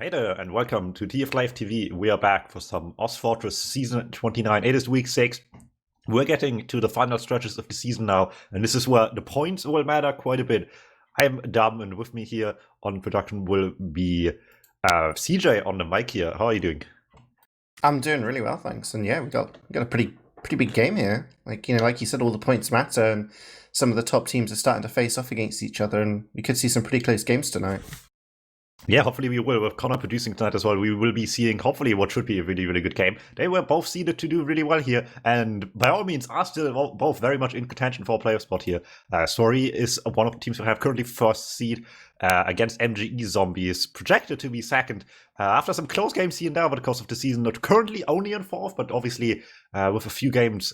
Hey there, and welcome to TF Live TV. We are back for some ozfortress Season 29. It is week 6. We're getting to the final stretches of the season now, and this is where the points will matter quite a bit. I am Dum, and with me here on production will be CeeJaey on the mic here. How are you doing? I'm doing really well, thanks. And yeah, we got a pretty big game here. Like you said, all the points matter, and some of the top teams are starting to face off against each other, and we could see some pretty close games tonight. Yeah, hopefully we will. With Connor producing tonight as well, we will be seeing hopefully what should be a really, really good game. They were both seeded to do really well here, and by all means are still both very much in contention for a playoff spot here. Soirée is one of the teams who have currently first seed against MGE Zombies, projected to be second after some close games here and there over the course of the season. Not currently only in fourth, but obviously with a few games.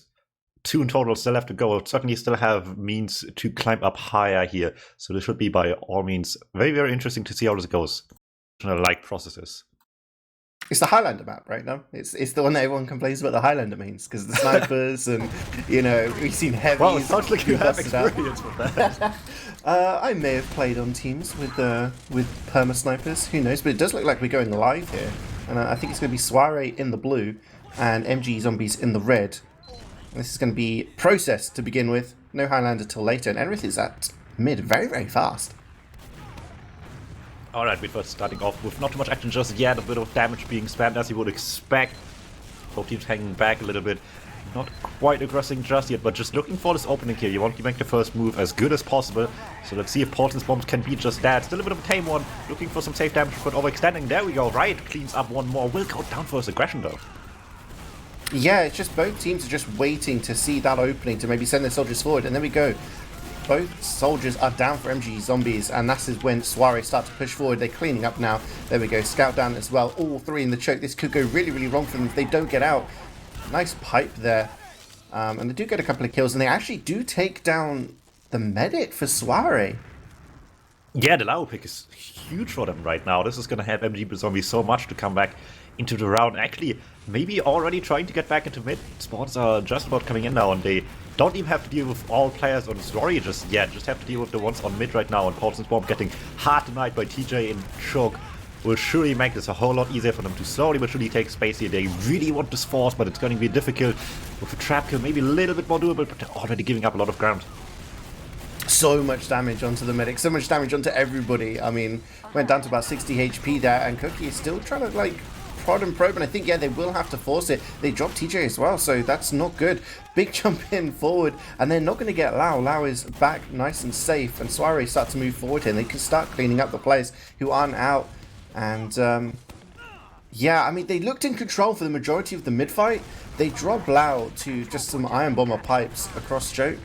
2 in total still have to go. Certainly still have means to climb up higher here. So this should be by all means very, very interesting to see how this goes. Like processes. It's the Highlander map, right? No, it's the one that everyone complains about the Highlander means because the snipers and we've seen heavies. Well, it sounds like you have experience with that. I may have played on teams with perma snipers. Who knows? But it does look like we're going live here, and I think it's going to be Soirée in the blue and MG Zombies in the red. This is going to be processed to begin with. No Highlander till later, and Enrith is at mid very, very fast. Alright, we're first starting off with not too much action just yet. A bit of damage being spammed as you would expect. Both teams hanging back a little bit. Not quite aggressing just yet, but just looking for this opening here. You want to make the first move as good as possible. So let's see if Paulson's bombs can beat just that. Still a bit of a tame one. Looking for some safe damage, but overextending. There we go. Right, cleans up one more. Will go down for his aggression though. Yeah, it's just both teams are just waiting to see that opening to maybe send their soldiers forward, and there we go. Both soldiers are down for MG Zombies, and that is when Soirée start to push forward. They're cleaning up now. There we go, scout down as well. All 3 in the choke. This could go really, really wrong for them if they don't get out. Nice pipe there. And they do get a couple of kills, and they actually do take down the medic for Soirée. Yeah, the Lao pick is huge for them right now. This is going to help MG Zombies so much to come back into the round. Actually, maybe already trying to get back into mid. Spawns are just about coming in now, and they don't even have to deal with all players on Story just yet. Just have to deal with the ones on mid right now, and Paulson's bomb getting hard denied by TJ in choke will surely make this a whole lot easier for them to slowly but surely take space here. They really want this force, but it's going to be difficult. With a trap kill, maybe a little bit more doable, but they're already giving up a lot of ground. So much damage onto the medic, so much damage onto everybody. I mean, went down to about 60 HP there, and Cookie is still trying to, like, prod and probe, and I think, yeah, they will have to force it. They dropped TJ as well, so that's not good. Big jump in forward, and they're not going to get Lao. Lao is back nice and safe, and Soirée start to move forward here, and they can start cleaning up the players who aren't out. And, yeah, I mean, they looked in control for the majority of the mid-fight. They dropped Lao to just some Iron Bomber pipes across choke,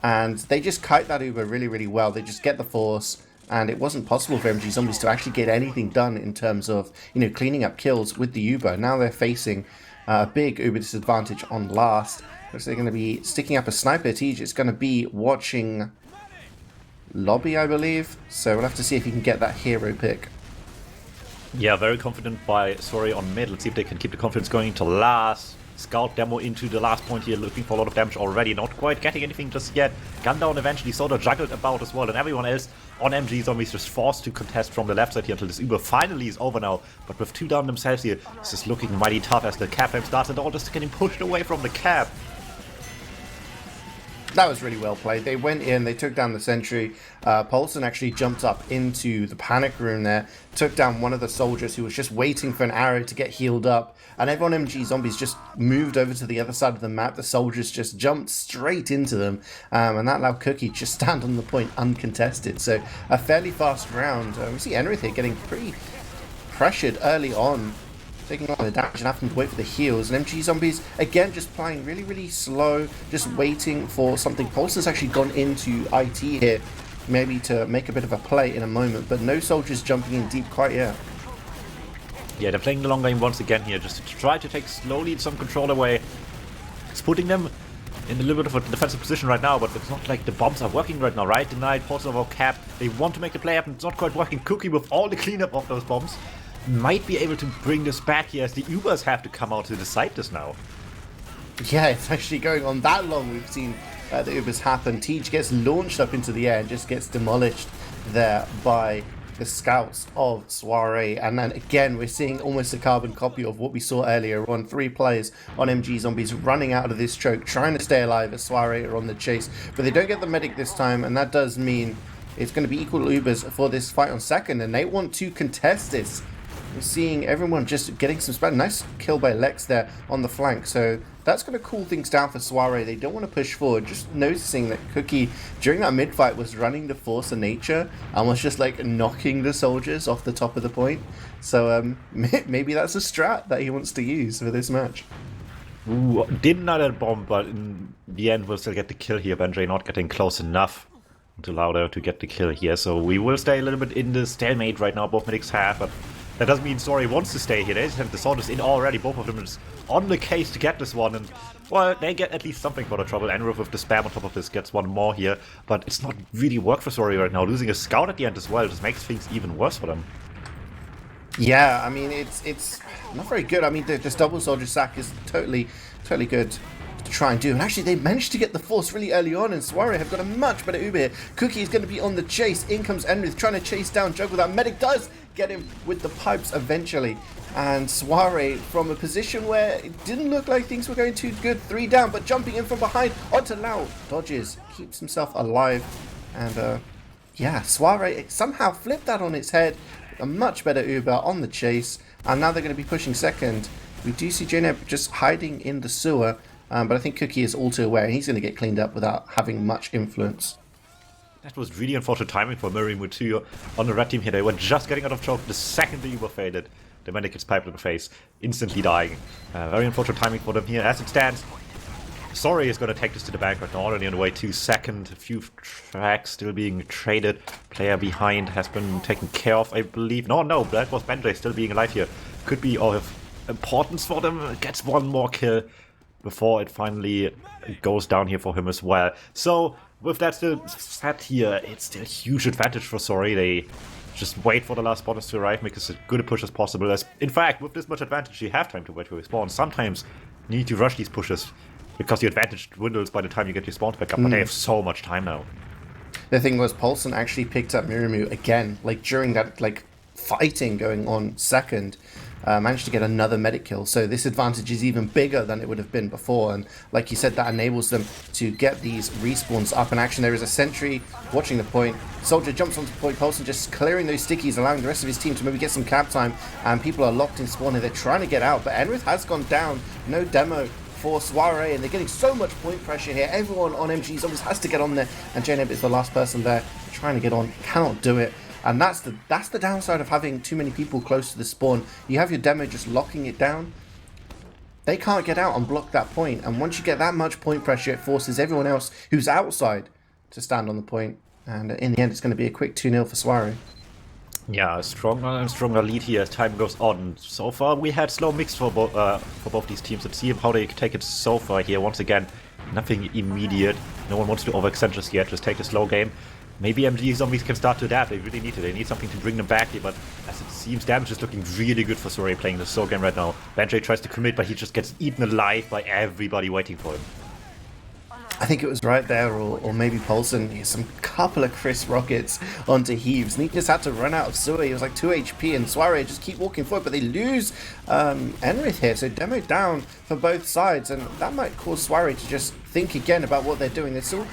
and they just kite that Uber really, really well. They just get the force, and it wasn't possible for MG Zombies to actually get anything done in terms of, cleaning up kills with the Uber. Now they're facing a big Uber disadvantage on last. Looks like they're going to be sticking up a sniper. Tej is going to be watching lobby, I believe. So we'll have to see if he can get that hero pick. Yeah, very confident by Soirée on mid. Let's see if they can keep the confidence going to last. Scout demo into the last point here, looking for a lot of damage already. Not quite getting anything just yet. Gun down eventually sort of juggled about as well, and everyone else on MG Zombies just forced to contest from the left side here until this Uber finally is over now. But with 2 down themselves here, this is looking mighty tough as the cap flame starts and all just getting pushed away from the cap. That was really well played. They went in, they took down the sentry. Paulson actually jumped up into the panic room there, took down one of the soldiers who was just waiting for an arrow to get healed up. And everyone MG Zombies just moved over to the other side of the map. The soldiers just jumped straight into them. And that allowed Cookie just stand on the point uncontested. So a fairly fast round. We see Enrith here getting pretty pressured early on, taking on the damage and having to wait for the heals. And MG Zombies, again, just playing really, really slow, just waiting for something. Paulson's actually gone into IT here, maybe to make a bit of a play in a moment, but no soldiers jumping in deep quite yet. Yeah, they're playing the long game once again here, just to try to take slowly some control away. It's putting them in a little bit of a defensive position right now, but it's not like the bombs are working right now, right? Denied, Paulson over cap. They want to make the play happen. It's not quite working. Cookie with all the cleanup of those bombs might be able to bring this back here as the Ubers have to come out to decide this now. Yeah, it's actually going on that long. We've seen the Ubers happen. Tej gets launched up into the air and just gets demolished there by the scouts of Soirée. And then again, we're seeing almost a carbon copy of what we saw earlier on. 3 players on MG Zombies running out of this choke, trying to stay alive as Soirée are on the chase. But they don't get the medic this time, and that does mean it's going to be equal Ubers for this fight on second, and they want to contest this. We're seeing everyone just getting some spam. Nice kill by Lex there on the flank, so that's going to cool things down for Soirée. They don't want to push forward, just noticing that Cookie, during that mid-fight, was running the Force of Nature and was just like knocking the soldiers off the top of the point. So maybe that's a strat that he wants to use for this match. Ooh, did not a bomb, but in the end we'll still get the kill here. Benjay not getting close enough to Lauder to get the kill here, so we will stay a little bit in the stalemate right now. Both medics have, but that doesn't mean Soirée wants to stay here. They just have the soldiers in already. Both of them is on the case to get this one, and well, they get at least something for the trouble. Enrith with the spam on top of this gets one more here, but it's not really work for Soirée right now. Losing a scout at the end as well just makes things even worse for them. Yeah, I mean, it's not very good. I mean, this double soldier sack is totally good to try and do. And actually, they managed to get the Force really early on, and Soirée have got a much better Uber here. Cookie is going to be on the chase. In comes Enrith, trying to chase down Juggle. That medic does get him with the pipes eventually. And Soirée, from a position where it didn't look like things were going too good, 3 down, but jumping in from behind onto Lau. Dodges, keeps himself alive. And yeah, Soirée somehow flipped that on its head. A much better Uber on the chase, and now they're going to be pushing second. We do see CeeJaey just hiding in the sewer, but I think Cookie is all too aware, and he's going to get cleaned up without having much influence. That was really unfortunate timing for Miriam 2 on the red team here. They were just getting out of choke the second the Uber faded. The medic gets piped in the face, instantly dying. Very unfortunate timing for them here. As it stands, Soirée is going to take this to the bank right now, already on the way to second. A few tracks still being traded. Player behind has been taken care of, I believe. No, that was Benjay still being alive here. Could be of importance for them. Gets one more kill before it finally goes down here for him as well. So, with that still set here, it's still a huge advantage for Soirée. They just wait for the last spotters to arrive, make as good a push as possible. In fact, with this much advantage, you have time to wait for your spawn. Sometimes you need to rush these pushes, because the advantage dwindles by the time you get your spawns back up, but they have so much time now. The thing was, Paulson actually picked up Mirimu again, like during that fighting going on second, managed to get another medic kill, so this advantage is even bigger than it would have been before, and like you said, that enables them to get these respawns up in action. There is a sentry watching the point, soldier jumps onto the point, Paulson just clearing those stickies, allowing the rest of his team to maybe get some cap time, and people are locked in spawn and they're trying to get out, but Enrith has gone down. No demo for Soirée, and they're getting so much point pressure here. Everyone on MG Zombies has to get on there, and JNeb is the last person there trying to get on, cannot do it. And that's the downside of having too many people close to the spawn. You have your demo just locking it down. They can't get out and block that point, and once you get that much point pressure, it forces everyone else who's outside to stand on the point, and in the end it's going to be a quick 2-0 for Soirée. Yeah, a stronger and stronger lead here as time goes on. So far we had slow mix for both these teams. Let's see how they take it so far here. Once again, nothing immediate. No one wants to overextend just yet. Just take a slow game. Maybe MG Zombies can start to adapt. They really need to. They need something to bring them back here, but as it seems, damage is looking really good for Soirée playing the slow game right now. Benjay tries to commit, but he just gets eaten alive by everybody waiting for him. I think it was right there, or maybe Paulson, some couple of crisp rockets onto Heaves, and he just had to run out of sewer. He was like 2 HP, and Soirée just keep walking forward, but they lose Enrith here, so demo down for both sides, and that might cause Soirée to just think again about what they're doing. They're still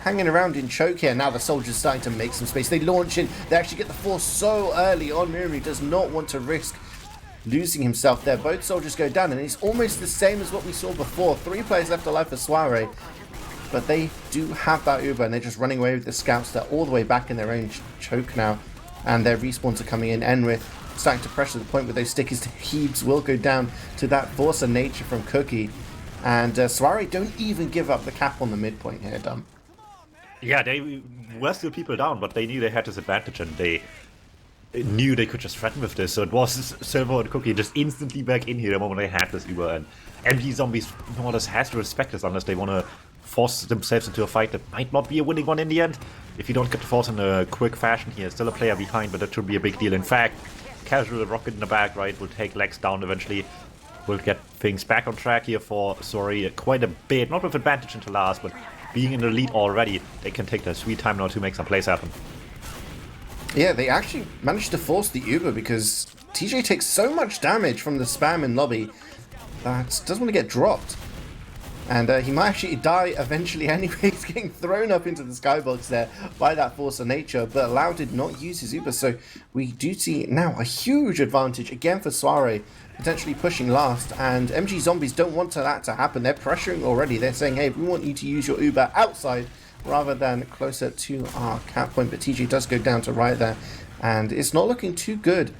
hanging around in choke here. Now the soldiers starting to make some space. They launch in, they actually get the Force so early on. Mirimu does not want to risk losing himself there. Both soldiers go down, and it's almost the same as what we saw before. 3 players left alive for Soirée. But they do have that Uber, and they're just running away with the scouts. They're all the way back in their own choke now, and their respawns are coming in. Enrith starting to pressure the point with those stickers. Heaves will go down to that Force of Nature from Cookie, and Soirée don't even give up the cap on the midpoint here, Dum. Yeah, they were still people down, but they knew they had this advantage, and they knew they could just threaten with this. So it was Silver and Cookie just instantly back in here the moment they had this Uber, and MG Zombies more or less has to respect this unless they want to force themselves into a fight that might not be a winning one in the end. If you don't get the Force in a quick fashion here, still a player behind, but that should be a big deal. In fact, casual rocket in the back, right, will take Lex down eventually. Will get things back on track here for Soirée quite a bit. Not with advantage into last, but being in the lead already, they can take their sweet time now to make some plays happen. Yeah, they actually managed to force the Uber because TJ takes so much damage from the spam in lobby that doesn't want to get dropped. And he might actually die eventually anyway. He's getting thrown up into the skybox there by that force of nature, but Lau did not use his Uber, so we do see now a huge advantage again for Soirée, potentially pushing last, and MG Zombies don't want that to happen. They're pressuring already. They're saying, hey, we want you to use your Uber outside rather than closer to our cap point, but TJ does go down to right there, and it's not looking too good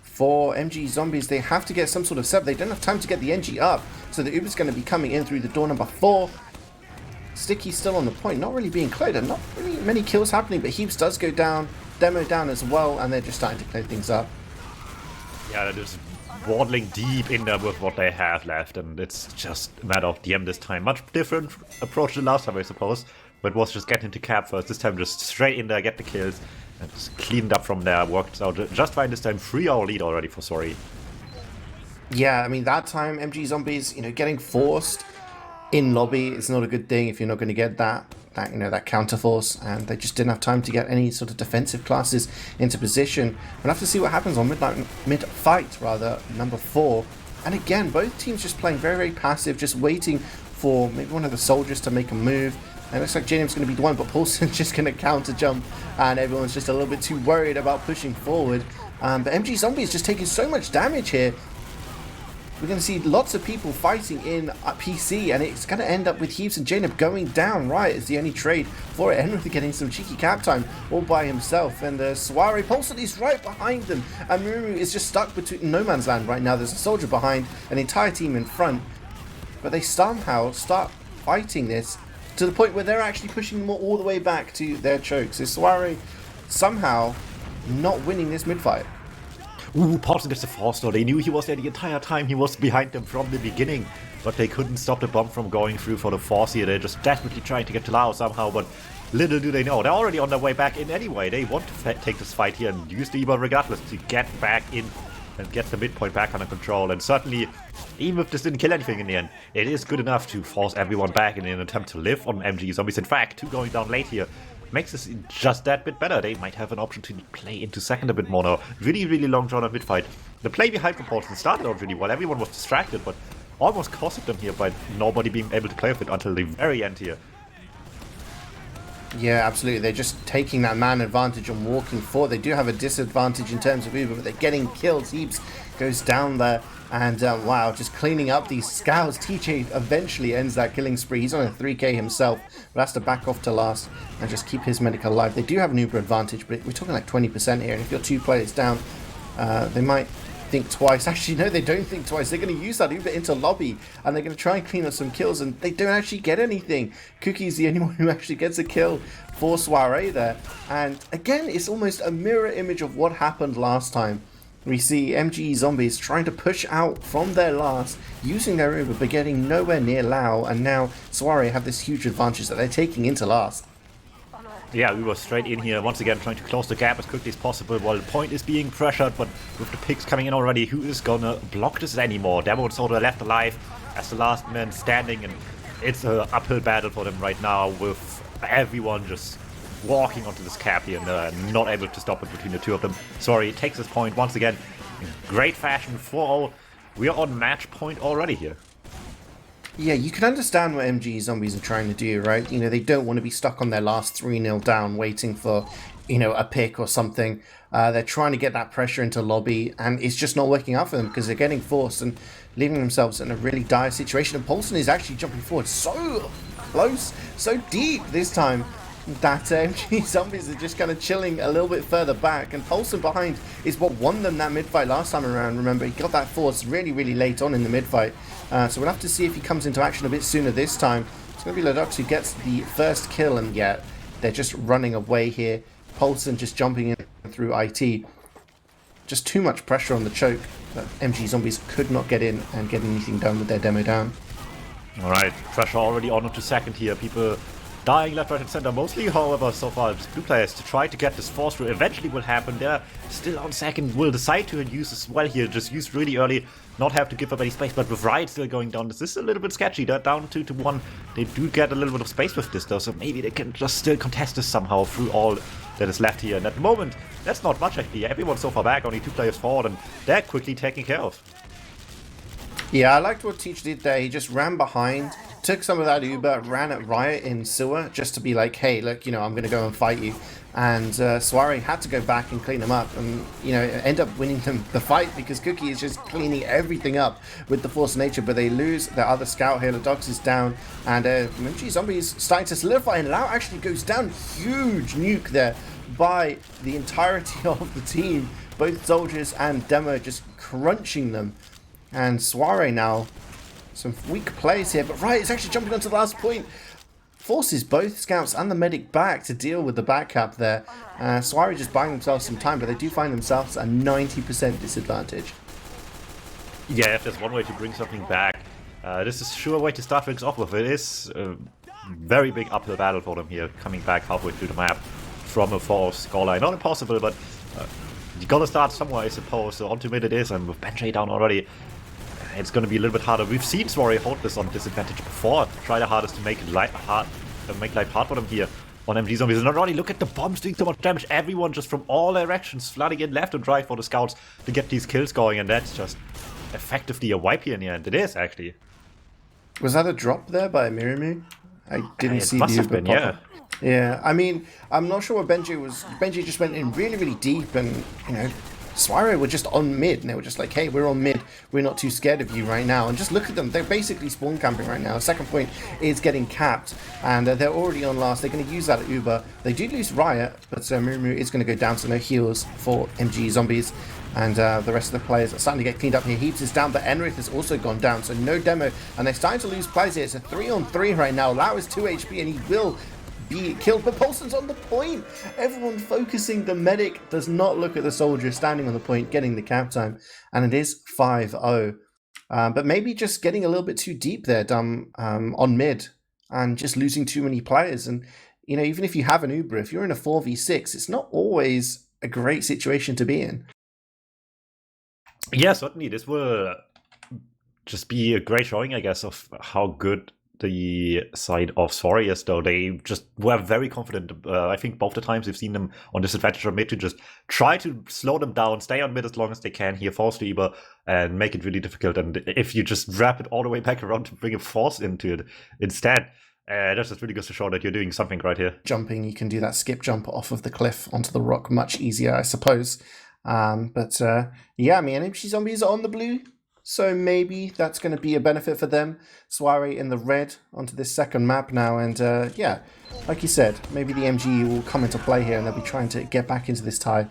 for MG Zombies. They have to get some sort of sub. They don't have time to get the NG up, so the Uber's going to be coming in through the door number 4. Sticky's still on the point, not really being cleared, and not really many kills happening, but Heaps does go down, Demo down as well, and they're just starting to clear things up. Yeah, they're just waddling deep in there with what they have left, and it's just a matter of DM this time. Much different approach than last time, I suppose, but it was just get into cap first. This time just straight in there, get the kills, and just cleaned up from there. Worked out just fine this time. 3-hour lead already for Soirée. Yeah, I mean, that time MG Zombies, getting forced in lobby is not a good thing if you're not going to get that counter force, and they just didn't have time to get any sort of defensive classes into position. We'll have to see what happens on mid-fight, number 4. And again, both teams just playing very, very passive, just waiting for maybe one of the soldiers to make a move. And it looks like JNM's going to be the one, but Paulson's just going to counter jump, and everyone's just a little bit too worried about pushing forward. But MG Zombie is just taking so much damage here. We're going to see lots of people fighting in PC, and it's going to end up with Heaps and JNM going down right as the only trade for it. Henry getting some cheeky cap time all by himself, and Soirée Paulson is right behind them, and Muru is just stuck between no man's land right now. There's a soldier behind, an entire team in front, but they somehow start fighting this to the point where they're actually pushing them all the way back to their chokes. So Soirée somehow not winning this mid-fight. Ooh, Paulson gets the force though. They knew he was there the entire time. He was behind them from the beginning, but they couldn't stop the bomb from going through for the force here. They're just desperately trying to get to Lao somehow, but little do they know, they're already on their way back in anyway. They want to take this fight here and use the Eber regardless to get back in and get the midpoint back under control. And certainly, even if this didn't kill anything in the end, it is good enough to force everyone back in an attempt to live on MG Zombies. In fact, 2 going down late here makes this just that bit better. They might have an option to play into second a bit more now. Really, really long drawn out mid-fight. The play behind for Paulson started out really well. Everyone was distracted, but almost costed them here by nobody being able to play with it until the very end here. Yeah, absolutely. They're just taking that man advantage and walking forward. They do have a disadvantage in terms of Uber, but they're getting kills. Heaps goes down there, and wow, just cleaning up these scouts. TJ eventually ends that killing spree. He's on a 3k himself, but has to back off to last and just keep his medic alive. They do have an Uber advantage, but we're talking like 20% here, and if you're 2 players down, they might think twice. Actually, no, they don't think twice. They're going to use that Uber into lobby, and they're going to try and clean up some kills, and they don't actually get anything. Cookie's the only one who actually gets a kill for Soirée there. And again, it's almost a mirror image of what happened last time. We see MG Zombies trying to push out from their last, using their Uber, but getting nowhere near Lao, and now Soirée have this huge advantage that they're taking into last. Yeah, we were straight in here, once again trying to close the gap as quickly as possible while the point is being pressured, but with the picks coming in already, who is gonna block this anymore? Demo and Soda left alive as the last man standing, and it's an uphill battle for them right now with everyone just walking onto this cap here and not able to stop it between the two of them. Sorry, takes this point once again in great fashion. 4-0. We are on match point already here. Yeah, you can understand what MG Zombies are trying to do, right? They don't want to be stuck on their last 3-0 down waiting for, a pick or something. They're trying to get that pressure into lobby, and it's just not working out for them because they're getting forced and leaving themselves in a really dire situation. And Paulson is actually jumping forward so close, so deep this time, that MG Zombies are just kind of chilling a little bit further back, and Paulson behind is what won them that mid-fight last time around. Remember, he got that force really, really late on in the mid-fight, so we'll have to see if he comes into action a bit sooner this time. It's going to be Ladux who gets the first kill, and yet they're just running away here. Paulson just jumping in through IT. Just too much pressure on the choke, but MG Zombies could not get in and get anything done with their demo down. Alright, pressure already on to second here. People dying left, right, and center. Mostly, however, so far, just blue players to try to get this force through. Eventually will happen. They're still on second. Will decide to use as well here. Just use really early. Not have to give up any space. But with Riot still going down, this is a little bit sketchy. They're down 2-1. They do get a little bit of space with this, though. So maybe they can just still contest this somehow through all that is left here. And at the moment, that's not much actually. Everyone's so far back, only 2 players forward, and they're quickly taken care of. Yeah, I liked what CeeJaey did there. He just ran behind, took some of that Uber, ran at Riot in sewer just to be like, hey, look, you know, I'm going to go and fight you. And Soirée had to go back and clean them up and, you know, end up winning them the fight because Cookie is just cleaning everything up with the Force of Nature. But they lose their other scout here. Dox is down, and MG Zombies starting to solidify, and Lau actually goes down. Huge nuke there by the entirety of the team. Both soldiers and Demo just crunching them. And Soirée now, some weak plays here, but Riot is actually jumping onto the last point. Forces both scouts and the medic back to deal with the back cap there. Soirée just buying themselves some time, but they do find themselves a 90% disadvantage. Yeah, if there's one way to bring something back, this is a sure way to start things off with. It is a very big uphill battle for them here, coming back halfway through the map from a false scoreline. Not impossible, but you gotta start somewhere, I suppose. So onto mid it is, and with Benjay down already, it's going to be a little bit harder. We've seen Soirée hold this on disadvantage before. Try their hardest to make it life hard for them here on MG Zombies. And not only look at the bombs doing so much damage. Everyone just from all directions flooding in left and right for the scouts to get these kills going. And that's just effectively a wipe here in the end. It is actually. Was that a drop there by Mirimu? I didn't see must the have been, pop yeah. up. Yeah, I mean, I'm not sure what Benjay was. Benjay just went in really, really deep, and you know, Soirée were just on mid, and they were just like, hey, we're on mid, we're not too scared of you right now. And just look at them, they're basically spawn camping right now. Second point is getting capped, and they're already on last. They're going to use that Uber. They do lose Riot, but Mirimu is going to go down, so no heals for MG Zombies. And the rest of the players are starting to get cleaned up here. Heaps is down, but Enrith has also gone down, so no Demo. And they're starting to lose players here. It's a 3-on-3 right now. Lau is 2 HP, and he will be killed, but Paulson's on the point. Everyone focusing. The medic does not look at the soldier standing on the point, getting the cap time, and it is 5-0. But maybe just getting a little bit too deep there, on mid, and just losing too many players. And you know, even if you have an Uber, if you're in a 4v6, it's not always a great situation to be in. Yeah, certainly. This will just be a great showing, I guess, of how good the side of Soirée is, though. They just were very confident. I think both the times we've seen them on disadvantage on mid to just try to slow them down, stay on mid as long as they can here, force the Uber, and make it really difficult. And if you just wrap it all the way back around to bring a force into it instead, that's just really good to show that you're doing something right here. Jumping, you can do that skip jump off of the cliff onto the rock much easier, I suppose. Yeah, I mean, MG Zombies are on the blue, so maybe that's going to be a benefit for them. Soirée in the red onto this second map now, and yeah, like you said, maybe the MG will come into play here, and they'll be trying to get back into this tie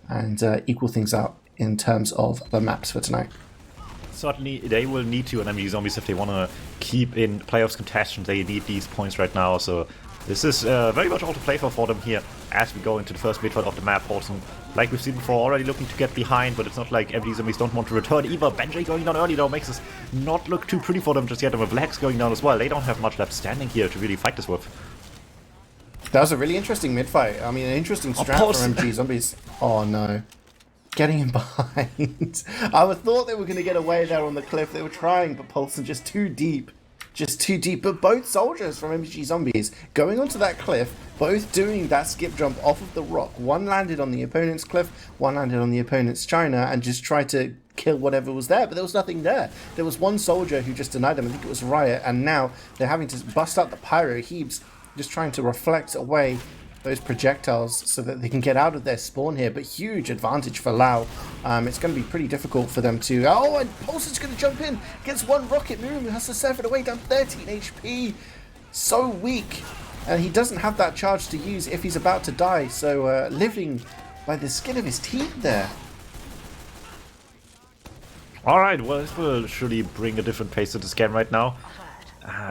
and equal things out in terms of the maps for tonight. Certainly, they will need to, and MG Zombies, if they want to keep in playoffs contention, they need these points right now, so this is very much all to play for them here as we go into the first midfield of the map. Paulson, like we've seen before, already looking to get behind, but it's not like MG Zombies don't want to return either. Benjay going down early though makes this not look too pretty for them just yet, and with Lex going down as well, they don't have much left standing here to really fight this with. That was a really interesting mid-fight. I mean, an interesting strat for MG Zombies. Oh no. Getting in behind. I thought they were going to get away there on the cliff. They were trying, but Paulson just too deep. Just too deep. But both soldiers from MG Zombies going onto that cliff, both doing that skip jump off of the rock. One landed on the opponent's cliff, one landed on the opponent's China, and just tried to kill whatever was there, but there was nothing there. There was one soldier who just denied them. I think it was Riot, and now they're having to bust out the pyro. Heaps just trying to reflect away those projectiles so that they can get out of their spawn here, but huge advantage for Lau. It's going to be pretty difficult for them to... Oh, and Paulson's going to jump in, gets one rocket. Mirimu has to serve it away, down 13 HP. So weak, and he doesn't have that charge to use if he's about to die, so living by the skin of his teeth there. Alright, well, this will surely bring a different pace to this game right now.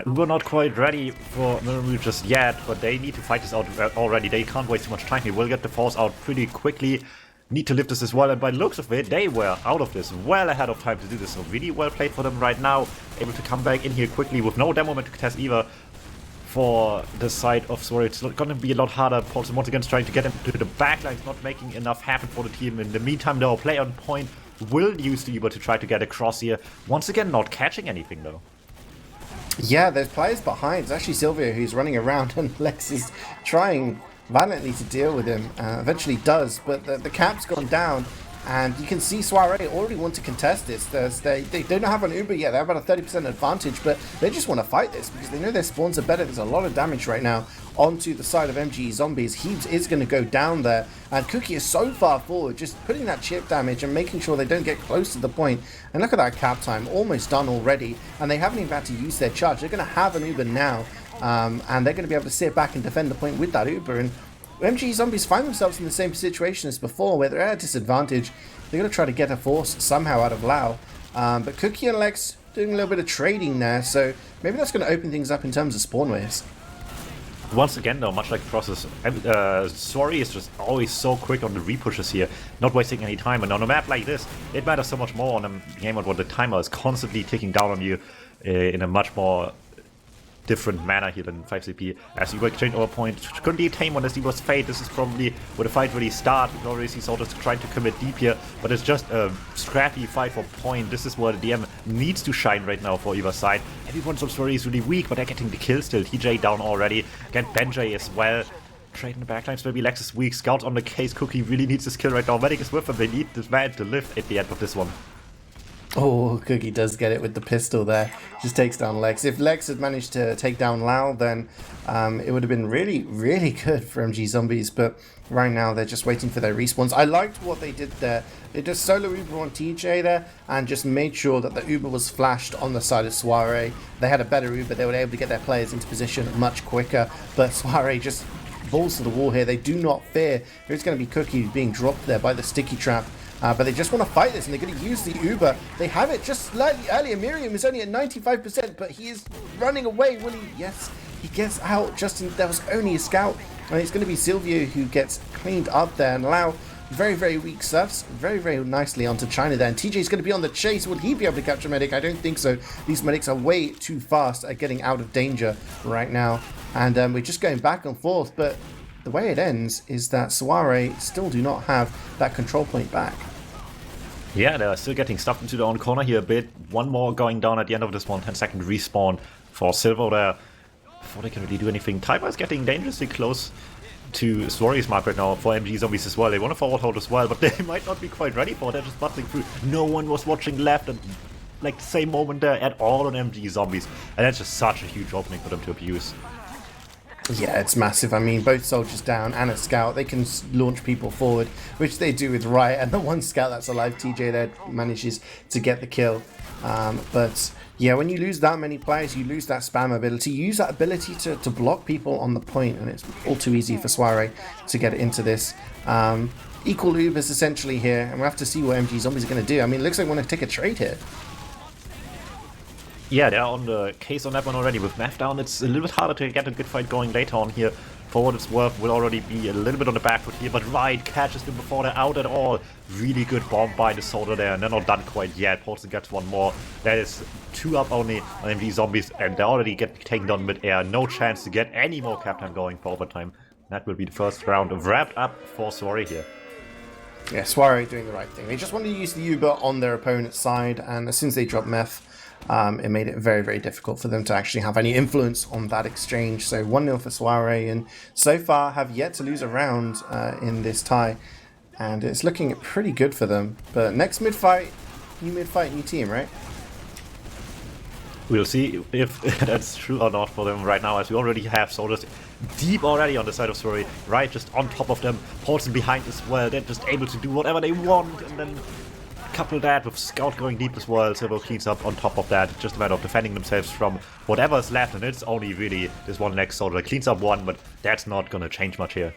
We're not quite ready for Mirimu just yet, but they need to fight this out already. They can't waste too much time here. We'll get the force out pretty quickly. Need to lift this as well, and by the looks of it, they were out of this well ahead of time to do this. So really well played for them right now. Able to come back in here quickly with no demo moment to contest either. For the side of Soirée, it's going to be a lot harder. Paulson once again is trying to get into the backlines, not making enough happen for the team. In the meantime, though, play on point will use the Uber to try to get across here. Once again, not catching anything, though. Yeah, there's players behind. It's actually Sylvia who's running around, and Lex is trying violently to deal with him. Eventually does, but the cap's gone down. And you can see Soirée already want to contest this. They don't have an Uber yet. They have about a 30% advantage, but they just want to fight this because they know their spawns are better. There's a lot of damage right now onto the side of MG Zombies. Heaves is going to go down there, and Cookie is so far forward, just putting that chip damage and making sure they don't get close to the point. And look at that cap time, almost done already, and they haven't even had to use their charge. They're going to have an Uber now, and they're going to be able to sit back and defend the point with that Uber. And MG Zombies find themselves in the same situation as before, where they're at a disadvantage. They're going to try to get a force somehow out of Lao. But Cookie and Lex doing a little bit of trading there, so maybe that's going to open things up in terms of spawn waves. Once again, though, much like the process, Soirée is just always so quick on the repushes here, not wasting any time. And on a map like this, it matters so much more on a game where the timer is constantly ticking down on you in a much more different manner here than 5CP. As you were exchange over point, couldn't be tame on as he was Fate. This is probably where the fight really starts. You can already see Soldiers trying to commit deep here, but it's just a scrappy fight for point. This is where the DM needs to shine right now for either side. Everyone's on story is really weak, but they're getting the kill still. TJ down already. Again, Benjay as well. Trading the backlines, maybe Lex is weak. Scout on the case. Cookie really needs this kill right now. Medic is with him. They need this man to live at the end of this one. Oh, Cookie does get it with the pistol there. Just takes down Lex. If Lex had managed to take down Lao, then it would have been really, really good for MG Zombies. But right now, they're just waiting for their respawns. I liked what they did there. They just solo Uber on TJ there and just made sure that the Uber was flashed on the side of Soirée. They had a better Uber. They were able to get their players into position much quicker. But Soirée just balls to the wall here. They do not fear there's going to be Cookie being dropped there by the sticky trap. But they just want to fight this, and they're going to use the Uber. They have it just slightly earlier. Miriam is only at 95%, but he is running away. Will he? Yes, he gets out. There was only a scout, and it's going to be Silvio who gets cleaned up there. And Lao, very, very weak surfs, very, very nicely onto China there. And TJ is going to be on the chase. Will he be able to capture Medic? I don't think so. These Medics are way too fast at getting out of danger right now. And we're just going back and forth, but the way it ends is that Soirée still do not have that control point back. Yeah, they're still getting stuffed into their own corner here a bit. One more going down at the end of this one. 10-second respawn for Silver there before they can really do anything. Timer is getting dangerously close to Soirée's mark right now for MG Zombies as well. They want to forward hold as well, but they might not be quite ready for it. They're just bustling through. No one was watching left and like the same moment there at all on MG Zombies. And that's just such a huge opening for them to abuse. Yeah, it's massive. I mean, both soldiers down and a scout. They can launch people forward, which they do with Riot. And the one scout that's alive, TJ, there manages to get the kill. But yeah, when you lose that many players, you lose that spam ability. You use that ability to block people on the point, and it's all too easy for Soirée to get into this. Equal Ubers essentially here, and we'll have to see what MG Zombies are going to do. I mean, it looks like we want to take a trade here. Yeah, they're on the case on that one already. With Math down, it's a little bit harder to get a good fight going later on here. For what it's worth, will already be a little bit on the back foot here, but Riot catches them before they're out at all. Really good bomb by the soldier there, and they're not done quite yet. Paulson gets one more. That is 2 up only on MG Zombies, and they already get taken down mid-air. No chance to get any more cap time going for overtime. That will be the first round wrapped up for Soirée here. Yeah, Soirée doing the right thing. They just wanted to use the Uber on their opponent's side, and as soon as they dropped Meth, it made it very, very difficult for them to actually have any influence on that exchange. So 1-0 for Soirée, and so far have yet to lose a round in this tie. And it's looking pretty good for them. But next mid-fight, new team, right? We'll see if that's true or not for them right now, as we already have soldiers deep already on the side of Soirée. Riot just on top of them, Paulson behind as well. They're just able to do whatever they want, and then couple that with Scout going deep as well. Silver cleans up on top of that. It's just a matter of defending themselves from whatever's left, and it's only really this one next soldier that cleans up one, but that's not gonna change much here.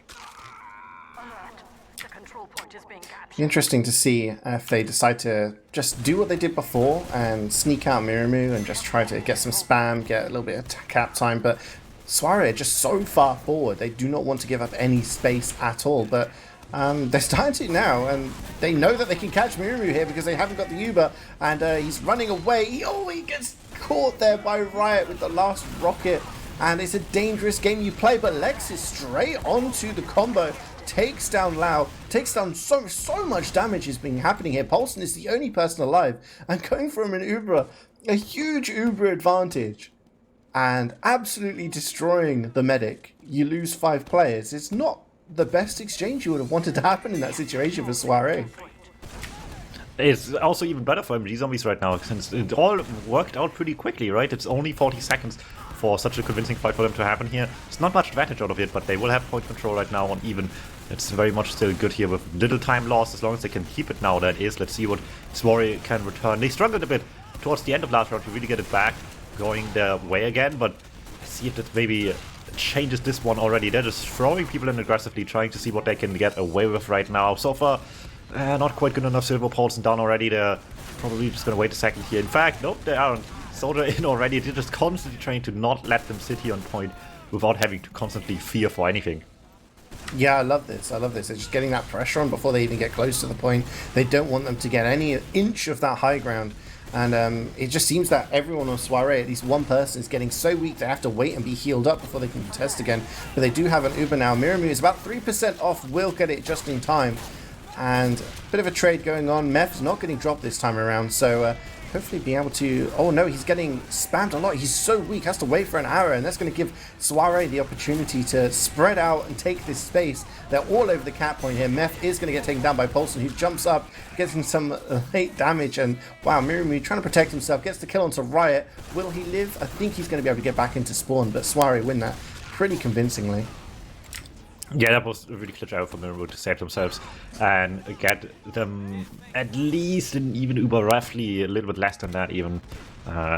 Interesting to see if they decide to just do what they did before and sneak out Mirimu and just try to get some spam, get a little bit of cap time, but Soirée are just so far forward. They do not want to give up any space at all, but they're starting to now, and they know that they can catch Mirimu here because they haven't got the Uber, and he's running away. He gets caught there by Riot with the last rocket, and it's a dangerous game you play, but Lex is straight onto the combo, takes down Lao, takes down so much damage is being happening here. Paulson is the only person alive, and going from an Uber, a huge Uber advantage, and absolutely destroying the medic, you lose 5 players. It's not the best exchange you would have wanted to happen in that situation for Soirée. It's also even better for MG Zombies right now, since it all worked out pretty quickly, right? It's only 40 seconds for such a convincing fight for them to happen here. It's not much advantage out of it, but they will have point control right now on even. It's very much still good here with little time lost, as long as they can keep it now, that is. Let's see what Soirée can return. They struggled a bit towards the end of last round to really get it back, going their way again, but I see if it maybe changes this one already. They're just throwing people in aggressively, trying to see what they can get away with right now. So far, not quite good enough. Silver Paulson down already. They're probably just going to wait a second here. In fact, nope, they aren't. Soldier in already. They're just constantly trying to not let them sit here on point without having to constantly fear for anything. Yeah, I love this. I love this. They're just getting that pressure on before they even get close to the point. They don't want them to get any inch of that high ground. And it just seems that everyone on Soirée, at least one person, is getting so weak they have to wait and be healed up before they can contest again. But they do have an Uber now. Miramu is about 3% off. Will get it just in time. And a bit of a trade going on. Meph's not getting dropped this time around. So hopefully being able to... Oh no, he's getting spammed a lot. He's so weak, has to wait for an hour. And that's going to give Soirée the opportunity to spread out and take this space. They're all over the cap point here. Meph is going to get taken down by Paulson, who jumps up, getting some late damage. And wow, Miramu trying to protect himself, gets the kill onto Riot. Will he live? I think he's going to be able to get back into spawn, but Soirée win that pretty convincingly. Yeah, that was a really clutch out for Miramu to save themselves and get them at least an even Uber, roughly a little bit less than that even,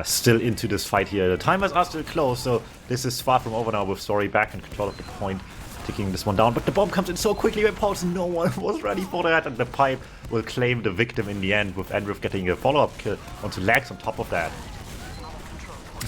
still into this fight here. The timers are still close, so this is far from over now with Story back in control of the point, taking this one down. But the bomb comes in so quickly by Paulson, no one was ready for that, and the pipe will claim the victim in the end, with Enrith getting a follow-up kill onto Legs on top of that.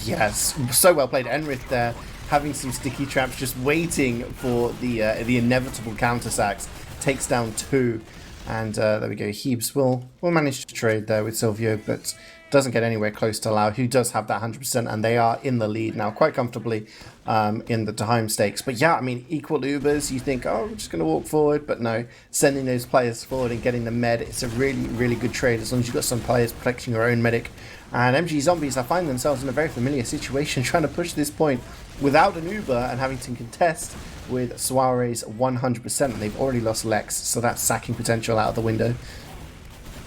Yes, so well played. Enrith there, having some sticky traps, just waiting for the inevitable counter sacks. Takes down 2, and there we go. Heebs will manage to trade there with Silvio, but doesn't get anywhere close to Lau, who does have that 100%, and they are in the lead now quite comfortably in the time stakes. But yeah, I mean, equal Ubers, you think, oh, we're just going to walk forward, but no, sending those players forward and getting the med, it's a really, really good trade as long as you've got some players protecting your own medic. And MG Zombies are finding themselves in a very familiar situation, trying to push this point without an Uber and having to contest with Soirée's 100%. And they've already lost Lex, so that's sacking potential out of the window.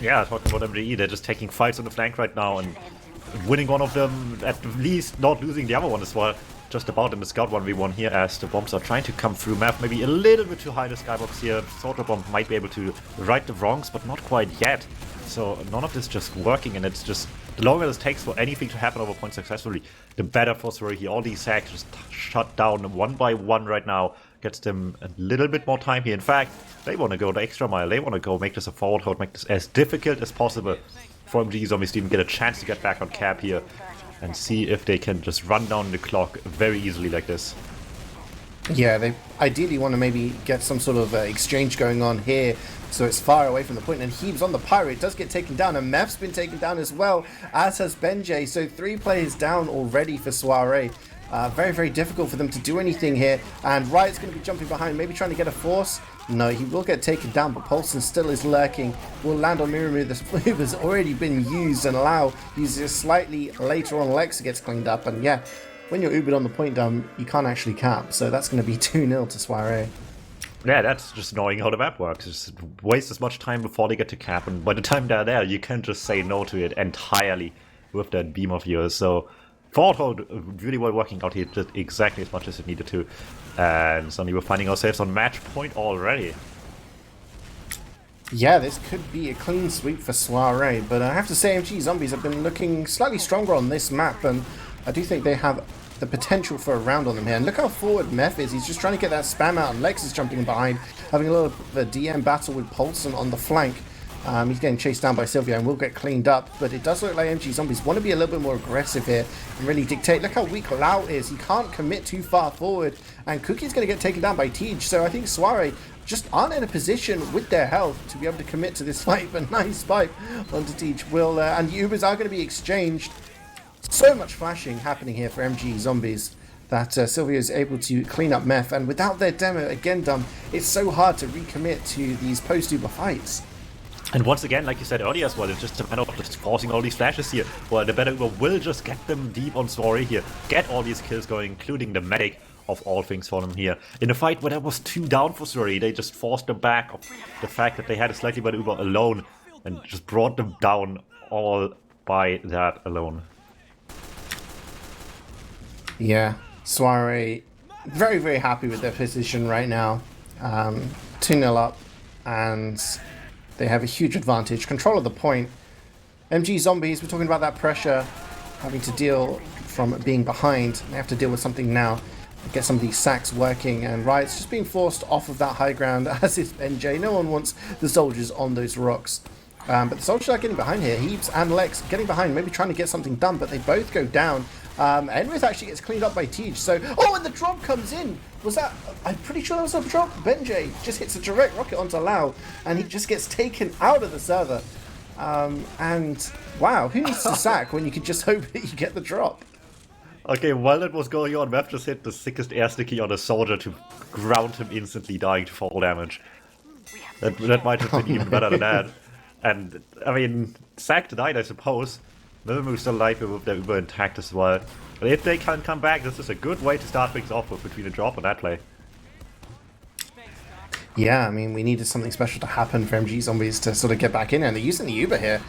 Yeah, talking about MDE, they're just taking fights on the flank right now and winning one of them, at least not losing the other one as well. Just about in the Scout 1v1 here as the bombs are trying to come through. Map maybe a little bit too high the skybox here. Soldier Bomb might be able to right the wrongs, but not quite yet. So none of this just working, and it's just the longer this takes for anything to happen over point successfully, the better for Soirée. All these sacks just shut down one by one right now. Gets them a little bit more time here. In fact, they want to go the extra mile. They want to go make this a forward hold, make this as difficult as possible for MG Zombies to even get a chance to get back on cap here and see if they can just run down the clock very easily like this. Yeah, they ideally want to maybe get some sort of exchange going on here, so it's far away from the point. And Heebs on the Pirate does get taken down, and Meph's been taken down as well, as has Benjay. So 3 players down already for Soirée. Very, very difficult for them to do anything here. And Riot's going to be jumping behind, maybe trying to get a force. No, he will get taken down, but Paulson still is lurking. Will land on Miramu. The flip has already been used, and Lau uses it slightly later on. Lexa gets cleaned up, and yeah, when you're Ubered on the point down, you can't actually cap. So that's going to be 2-0 to Soirée. Yeah, that's just knowing how the map works. Just waste as much time before they get to cap, and by the time they're there, you can just say no to it entirely with that beam of yours. So forward hold really well working out here, just exactly as much as it needed to. And suddenly we're finding ourselves on match point already. Yeah, this could be a clean sweep for Soirée, but I have to say MG Zombies have been looking slightly stronger on this map, and I do think they have the potential for a round on them here. And look how forward Meph is. He's just trying to get that spam out, and Lex is jumping in behind, having a little bit of a DM battle with Paulson on the flank. He's getting chased down by Silvio and will get cleaned up, but it does look like MG Zombies want to be a little bit more aggressive here and really dictate. Look how weak Lau is. He can't commit too far forward, and Cookie's going to get taken down by Tej. So I think Soirée just aren't in a position with their health to be able to commit to this fight, but nice pipe onto Tej. Will and the Ubers are going to be exchanged. So much flashing happening here for MG Zombies that Silvio is able to clean up Meph, and without their demo, again, it's so hard to recommit to these post-Uber fights. And once again, like you said earlier as well, it's just a matter of just forcing all these flashes here. Well, the better Uber will just get them deep on soirée here, get all these kills going, including the medic of all things for them here. In a fight where there was 2 down for soirée, they just forced them back of the fact that they had a slightly better Uber alone and just brought them down all by that alone. Yeah, soirée very, very happy with their position right now. 2-0 up, and they have a huge advantage. Control of the point. MG Zombies, we're talking about that pressure, having to deal from being behind. They have to deal with something now. Get some of these sacks working, and Riot's just being forced off of that high ground, as is NJ. No one wants the soldiers on those rocks. But the soldiers are getting behind here. Heaps and Lex getting behind, maybe trying to get something done, but they both go down. Enrith actually gets cleaned up by Tej. So, oh, and the drop comes in. Was that? I'm pretty sure that was a drop. Benjay just hits a direct rocket onto Lau, and he just gets taken out of the server. And wow, who needs to sack when you could just hope that you get the drop? Okay, while that was going on, Mev just hit the sickest air sticky on a soldier to ground him instantly, dying to fall damage. That might have been even better than that. And, I mean, sack died, I suppose. Mimimu's still alive with their Uber intact as well. But if they can come back, this is a good way to start things off with between a drop and that play. Yeah, I mean, we needed something special to happen for MG Zombies to sort of get back in there. And they're using the Uber here.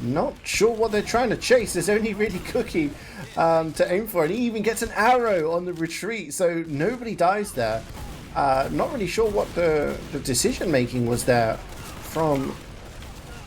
Not sure what they're trying to chase. There's only really Cookie to aim for. And he even gets an arrow on the retreat. So nobody dies there. Not really sure what the decision-making was there from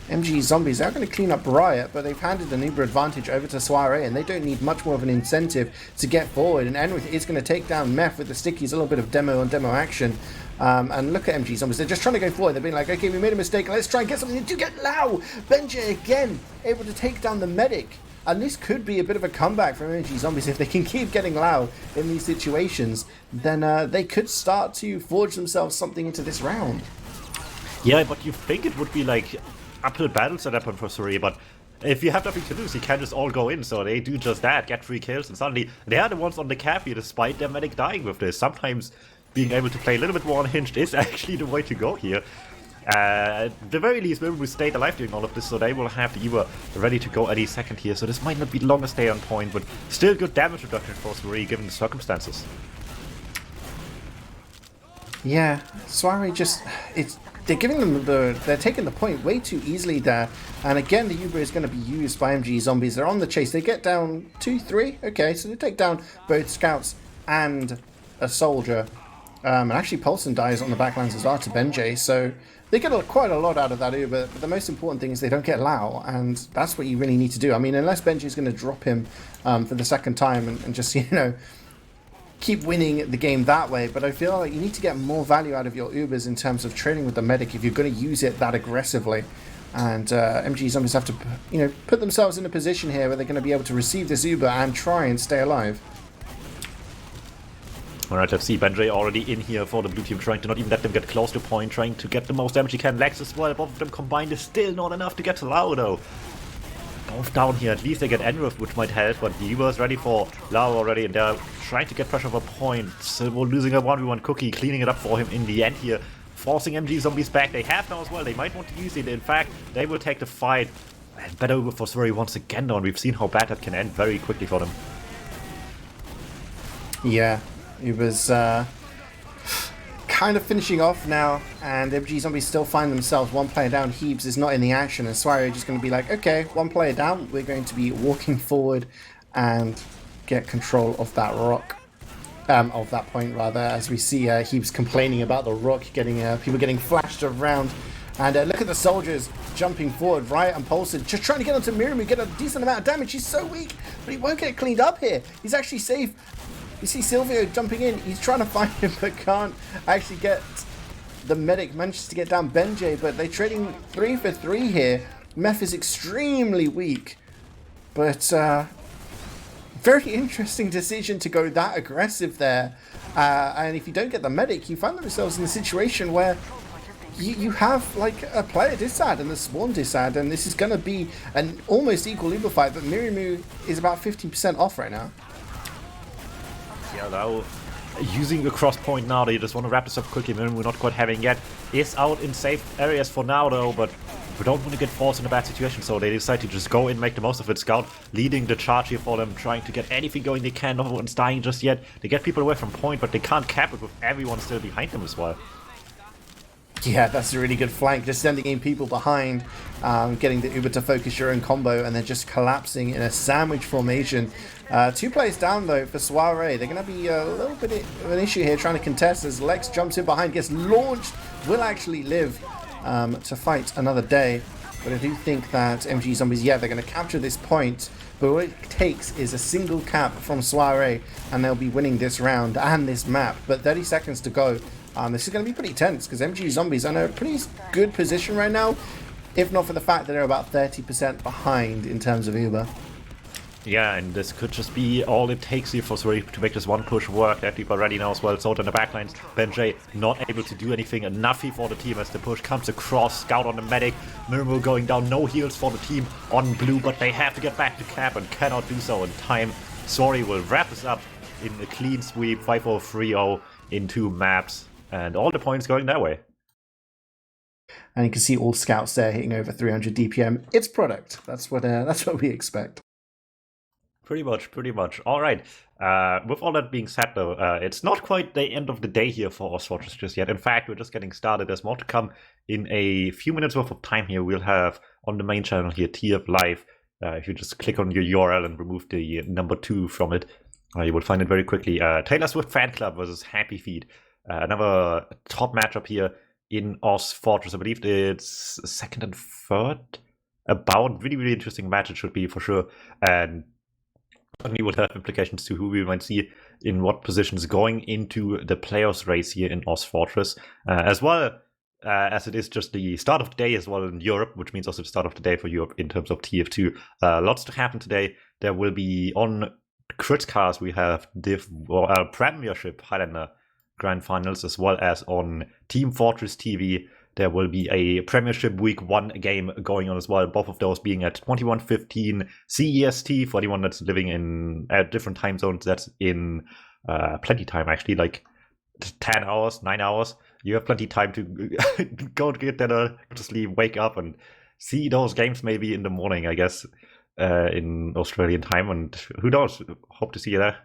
MG Zombies. They're going to clean up Riot, but they've handed an Uber advantage over to soirée, and they don't need much more of an incentive to get forward. And Enrith is going to take down Meth with the stickies, a little bit of demo on demo action. And look at MG Zombies, they're just trying to go forward. They're being like, okay, we made a mistake, let's try and get something to get Lau. Benjay again able to take down the medic. And this could be a bit of a comeback from MG Zombies. If they can keep getting Lau in these situations, then they could start to forge themselves something into this round. Yeah, but you think it would be like uphill battles at that point for soirée, but if you have nothing to lose, you can just all go in, so they do just that, get 3 kills, and suddenly they are the ones on the cap here, despite their medic dying with this. Sometimes being able to play a little bit more unhinged is actually the way to go here. At the very least, we stayed alive during all of this, so they will have the Uber ready to go any second here, so this might not be the longest stay on point, but still good damage reduction for soirée given the circumstances. Yeah, soirée just, they're giving them they're taking the point way too easily there. And again, the Uber is going to be used by MG Zombies. They're on the chase. They get down 2-3. Okay, so they take down both scouts and a soldier. And actually, Paulson dies on the backlines as well to Benjay. So they get quite a lot out of that Uber. But the most important thing is they don't get Lau. And that's what you really need to do. I mean, unless Benjay's going to drop him for the second time and just, you know, keep winning the game that way. But I feel like you need to get more value out of your Ubers in terms of trading with the medic if you're going to use it that aggressively. And MG Zombies have to, you know, put themselves in a position here where they're going to be able to receive this Uber and try and stay alive. Alright, let's see, Benjay already in here for the blue team, trying to not even let them get close to point, trying to get the most damage he can. Lex as well, both of them combined is still not enough to get to Lau though. Both down here, at least they get Enrith, which might help, but the Uber is ready for Lau already, and they're trying to get pressure over point. Silvo losing a 1v1 Cookie, cleaning it up for him in the end here, forcing MG Zombies back. They have now as well, they might want to use it. In fact, they will take the fight. And better Uber for soirée once again though, and we've seen how bad that can end very quickly for them. Yeah, Uber's kind of finishing off now, and MG Zombies still find themselves one player down. Heaps is not in the action, and soirée just going to be like, okay, one player down, we're going to be walking forward and get control of that rock, of that point rather, as we see Heaps complaining about the rock, getting people getting flashed around. And look at the soldiers jumping forward. Riot and Paulson just trying to get onto Mirimu, get a decent amount of damage. He's so weak, but he won't get cleaned up here. He's actually safe. You see Silvio jumping in. He's trying to find him, but can't actually get the medic. Manages to get down Benjay, but they're trading 3 for 3 here. Meth is extremely weak, but very interesting decision to go that aggressive there. And if you don't get the medic, you find themselves in a situation where you have like a player disad and the spawn disad, and this is going to be an almost equal Uber fight, but Mirimu is about 15% off right now. Yeah, Lau using the cross point now. They just want to wrap this up quickly. We're not quite having yet. Is out in safe areas for now though, but we don't want to get forced in a bad situation, so they decide to just go in, make the most of it. Scout leading the charge here for them, trying to get anything going they can. No one's dying just yet. They get people away from point, but they can't cap it with everyone still behind them as well. Yeah, that's a really good flank. Just sending in people behind, getting the Uber to focus your own combo, and then just collapsing in a sandwich formation. 2 players down though for Soirée. They're going to be a little bit of an issue here trying to contest as Lex jumps in behind, gets launched, will actually live to fight another day. But I do think that MG Zombies, yeah, they're going to capture this point, but what it takes is a single cap from Soirée, and they'll be winning this round and this map. But 30 seconds to go. This is going to be pretty tense because MG Zombies are in a pretty good position right now, if not for the fact that they're about 30% behind in terms of Uber. Yeah, and this could just be all it takes here for Soirée to make this one push work. That people already know as well. Soda in the backlines. BenJ not able to do anything. Enough for the team as the push comes across. Scout on the medic. Miracle going down. No heals for the team on blue, but they have to get back to cap and cannot do so in time. Soirée will wrap this up in a clean sweep. 5-0-3-0 in 2 maps. And all the points going their way. And you can see all scouts there hitting over 300 DPM. It's product. That's what we expect. Pretty much. All right. With all that being said, though, it's not quite the end of the day here for ozfortress just yet. In fact, we're just getting started. There's more to come in a few minutes worth of time here. We'll have on the main channel here, TF Live. If you just click on your URL and remove the number 2 from it, you will find it very quickly. Taylor Swift Fan Club versus Happy Feet. Another top matchup here in ozfortress. I believe it's 2nd and 3rd. About really interesting match it should be for sure. And certainly would have implications to who we might see in what positions going into the playoffs race here in ozfortress, as well as it is just the start of the day as well in Europe, which means also the start of the day for Europe in terms of TF2. Lots to happen today. There will be on Critcast, we have Div Premiership Highlander Grand Finals, as well as on Team Fortress TV. There will be a Premiership Week 1 game going on as well, both of those being at 21:15 CEST. For anyone that's living in different time zones, that's in plenty time actually, like 10 hours, 9 hours. You have plenty time to go to get dinner, go to sleep, wake up, and see those games maybe in the morning, I guess, in Australian time. And who knows? Hope to see you there.